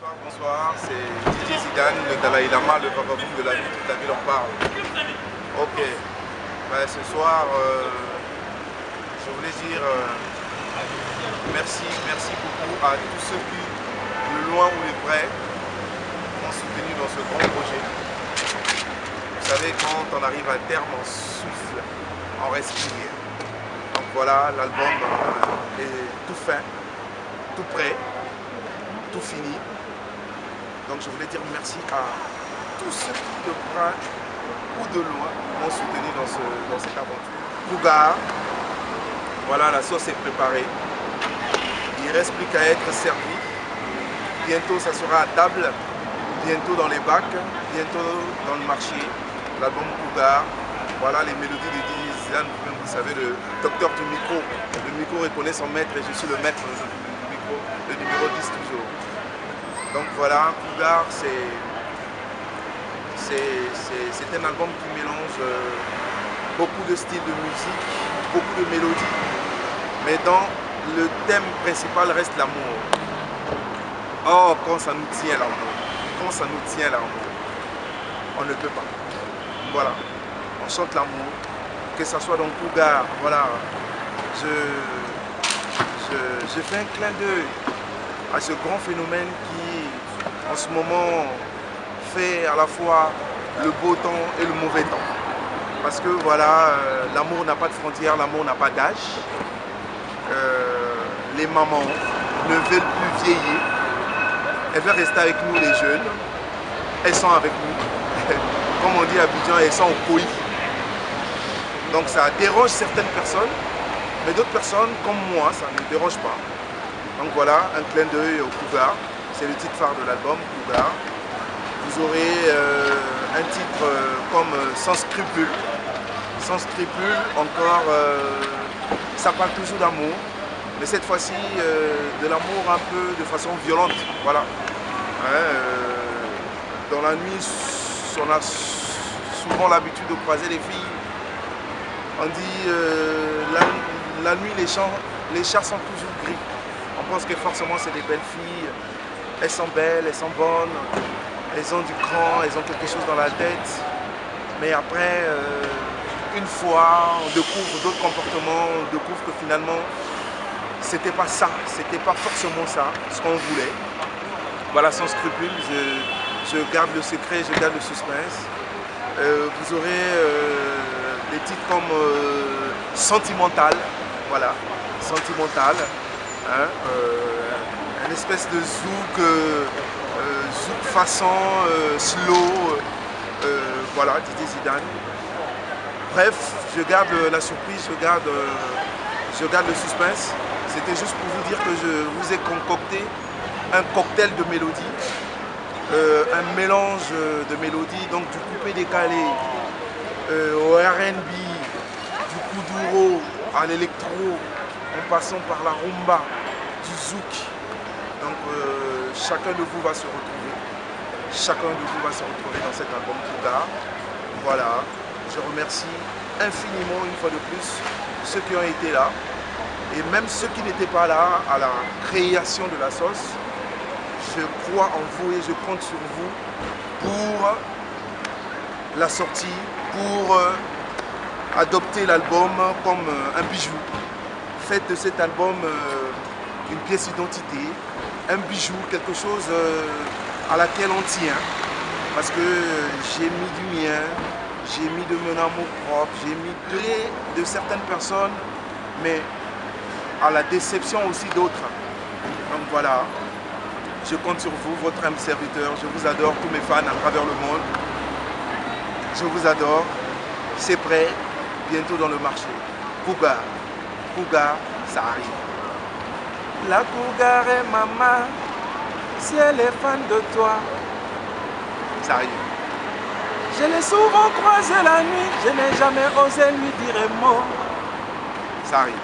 Bonsoir, bonsoir, c'est Didier Zidane, le Dalai Lama, le vagabond de la ville, toute la ville en parle. Ok, ben, ce soir, je voulais dire merci beaucoup à tous ceux qui, de loin ou de près, m'ont soutenu dans ce grand projet. Vous savez, quand on arrive à terme, on souffle, on respire. Donc voilà, l'album est tout fin, tout prêt, tout fini. Donc je voulais dire merci à tous ceux qui de près ou de loin m'ont soutenu dans cette aventure. Cougar, voilà, la sauce est préparée. Il ne reste plus qu'à être servi. Bientôt ça sera à table, bientôt dans les bacs, bientôt dans le marché. L'album Cougar, voilà les mélodies de Didier Zidane, vous savez, le docteur du micro. Le micro reconnaît son maître et je suis le maître du micro, le numéro 10 toujours. Donc voilà, Cougar, c'est un album qui mélange beaucoup de styles de musique, beaucoup de mélodies, mais dans le thème principal reste l'amour. Oh, quand ça nous tient l'amour, quand ça nous tient l'amour, on ne peut pas. Voilà, on chante l'amour, que ce soit dans Cougar, voilà, je fais un clin d'œil à ce grand phénomène qui, en ce moment, fait à la fois le beau temps et le mauvais temps. Parce que voilà, l'amour n'a pas de frontières, l'amour n'a pas d'âge. Les mamans ne veulent plus vieillir. Elles veulent rester avec nous les jeunes. Elles sont avec nous. Comme on dit à Abidjan, elles sont au coï. Donc ça dérange certaines personnes, mais d'autres personnes comme moi, ça ne dérange pas. Donc voilà, un clin d'œil au Cougar. C'est le titre phare de l'album, Cougar. Vous aurez un titre comme Sans scrupule. Sans scrupule, encore, ça parle toujours d'amour, mais cette fois-ci de l'amour un peu de façon violente. Voilà. Hein, dans la nuit, on a souvent l'habitude de croiser les filles. On dit la nuit, les chats sont toujours gris. On pense que forcément c'est des belles filles. Elles sont belles, elles sont bonnes, elles ont du cran, elles ont quelque chose dans la tête. Mais après, une fois, on découvre d'autres comportements, on découvre que finalement, c'était pas ça, c'était pas forcément ça, ce qu'on voulait. Voilà, sans scrupule, je garde le secret, je garde le suspense. Vous aurez des titres comme Sentimental, voilà, Sentimental. Hein, une espèce de zouk, zouk façon slow, voilà, Didier Zidane. Bref, je garde la surprise, je garde le suspense. C'était juste pour vous dire que je vous ai concocté un cocktail de mélodies, un mélange de mélodies, donc du coupé décalé au R&B, du kuduro à l'électro, en passant par la rumba, du zouk. Donc chacun de vous va se retrouver. Chacun de vous va se retrouver dans cet album Cougar. Voilà. Je remercie infiniment une fois de plus ceux qui ont été là. Et même ceux qui n'étaient pas là à la création de la sauce. Je crois en vous et je compte sur vous pour la sortie, pour adopter l'album comme un bijou. Faites de cet album une pièce d'identité, un bijou, quelque chose à laquelle on tient. Parce que j'ai mis du mien, j'ai mis de mon amour propre, j'ai mis de certaines personnes, mais à la déception aussi d'autres. Donc voilà, je compte sur vous, votre âme serviteur. Je vous adore, tous mes fans à travers le monde. Je vous adore. C'est prêt, bientôt dans le marché. Cougar, Cougar, ça arrive. La Cougar est maman, si elle est fan de toi, ça arrive. Je l'ai souvent croisé la nuit, je n'ai jamais osé lui dire un mot. Ça arrive.